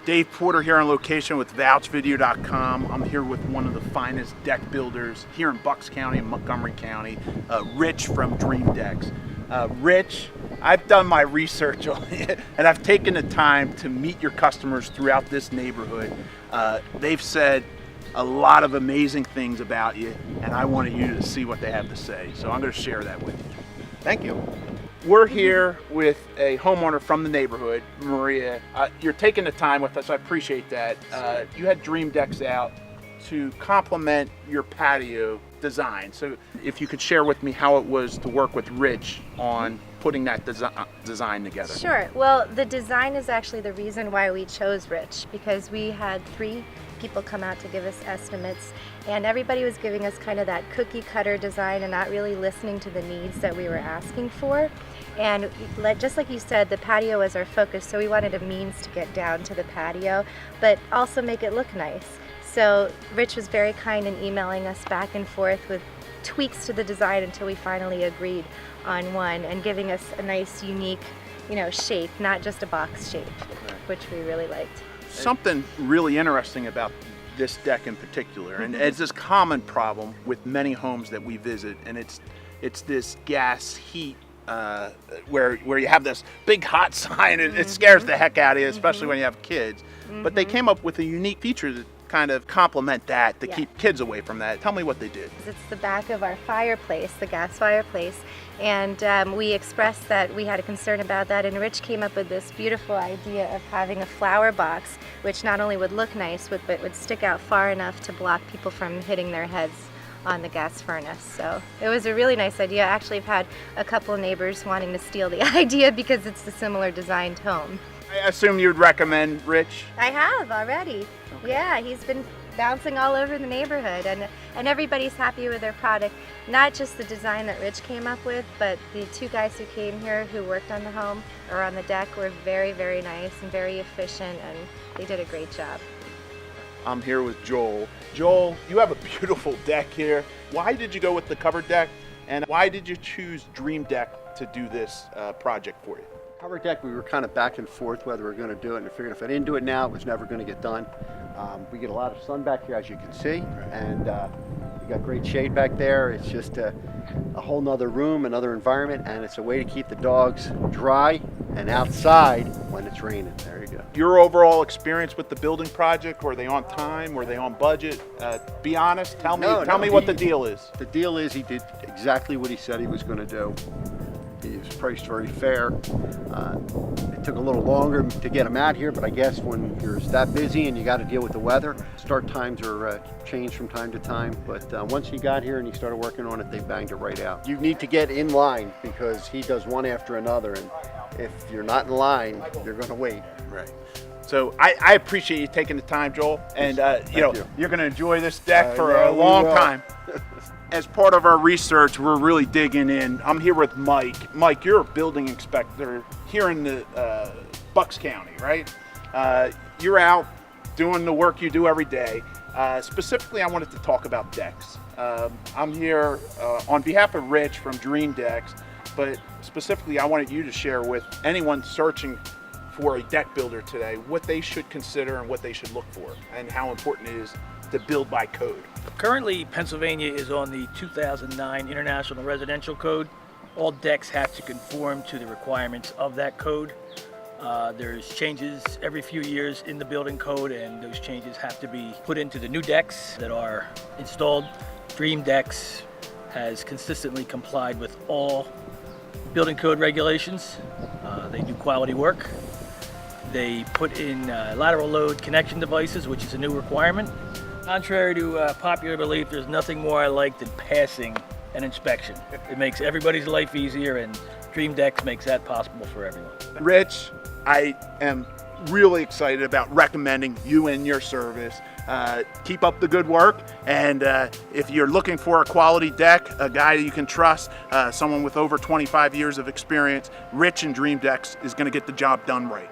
Dave Porter here on location with VouchVideo.com. I'm here with one of the finest deck builders here in Bucks County and Montgomery County, Rich from Dream Decks. Rich, I've done my research on it, and I've taken the time to meet your customers throughout this neighborhood. They've said a lot of amazing things about you, and I wanted you to see what they have to say. So I'm going to share that with you. Thank you. We're here with a homeowner from the neighborhood, Maria. You're taking the time with us. I appreciate that. You had Dream Decks out to complement your patio design. So if you could share with me how it was to work with Rich on putting that design together. Sure. Well, the design is actually the reason why we chose Rich, because we had 3 people come out to give us estimates, and everybody was giving us kind of that cookie cutter design and not really listening to the needs that we were asking for. And just like you said, the patio was our focus, so we wanted a means to get down to the patio, but also make it look nice. So Rich was very kind in emailing us back and forth with tweaks to the design until we finally agreed on one, and giving us a nice, unique, shape, not just a box shape, which we really liked. Something really interesting about this deck in particular, and it's this common problem with many homes that we visit, and it's this gas heat where you have this big hot sign, and it scares the heck out of you, especially when you have kids. But they came up with a unique feature that kind of complement that, to keep kids away from that. Tell me what they did. It's the back of our fireplace, the gas fireplace, and we expressed that we had a concern about that, and Rich came up with this beautiful idea of having a flower box, which not only would look nice, but would stick out far enough to block people from hitting their heads on the gas furnace. So it was a really nice idea. Actually, I've had a couple neighbors wanting to steal the idea because it's a similar designed home. I assume you'd recommend Rich? I have already. Okay. Yeah, he's been bouncing all over the neighborhood, and everybody's happy with their product. Not just the design that Rich came up with, but the 2 guys who came here who worked on the home or on the deck were very, very nice and very efficient, and they did a great job. I'm here with Joel. Joel, you have a beautiful deck here. Why did you go with the covered deck, and why did you choose Dream Deck to do this project for you? Cover deck, we were kind of back and forth whether we were going to do it, and I figured if I didn't do it now, it was never going to get done. We get a lot of sun back here, as you can see, and we got great shade back there. It's just a whole nother room, another environment, and it's a way to keep the dogs dry and outside when it's raining. There you go. Your overall experience with the building project, were they on time? Were they on budget? Be honest, tell me what the deal is. The deal is he did exactly what he said he was going to do. He was priced very fair. It took a little longer to get him out here, but I guess when you're that busy and you got to deal with the weather, start times are changed from time to time. But once he got here and he started working on it, they banged it right out. You need to get in line because he does one after another, and if you're not in line, you're going to wait. Right. So I appreciate you taking the time, Joel, and you're going to enjoy this deck for a long time. As part of our research, we're really digging in. I'm here with Mike. Mike, you're a building inspector here in the Bucks County, right? You're out doing the work you do every day. Specifically, I wanted to talk about decks. I'm here on behalf of Rich from Dream Decks, but specifically, I wanted you to share with anyone searching for a deck builder today what they should consider and what they should look for, and how important it is to build by code. Currently, Pennsylvania is on the 2009 International Residential Code. All decks have to conform to the requirements of that code. There's changes every few years in the building code, and those changes have to be put into the new decks that are installed. Dream Decks has consistently complied with all building code regulations. They do quality work. They put in lateral load connection devices, which is a new requirement. Contrary to popular belief, there's nothing more I like than passing an inspection. It makes everybody's life easier, and Dream Decks makes that possible for everyone. Rich, I am really excited about recommending you and your service. Keep up the good work, and if you're looking for a quality deck, a guy you can trust, someone with over 25 years of experience, Rich and Dream Decks is going to get the job done right.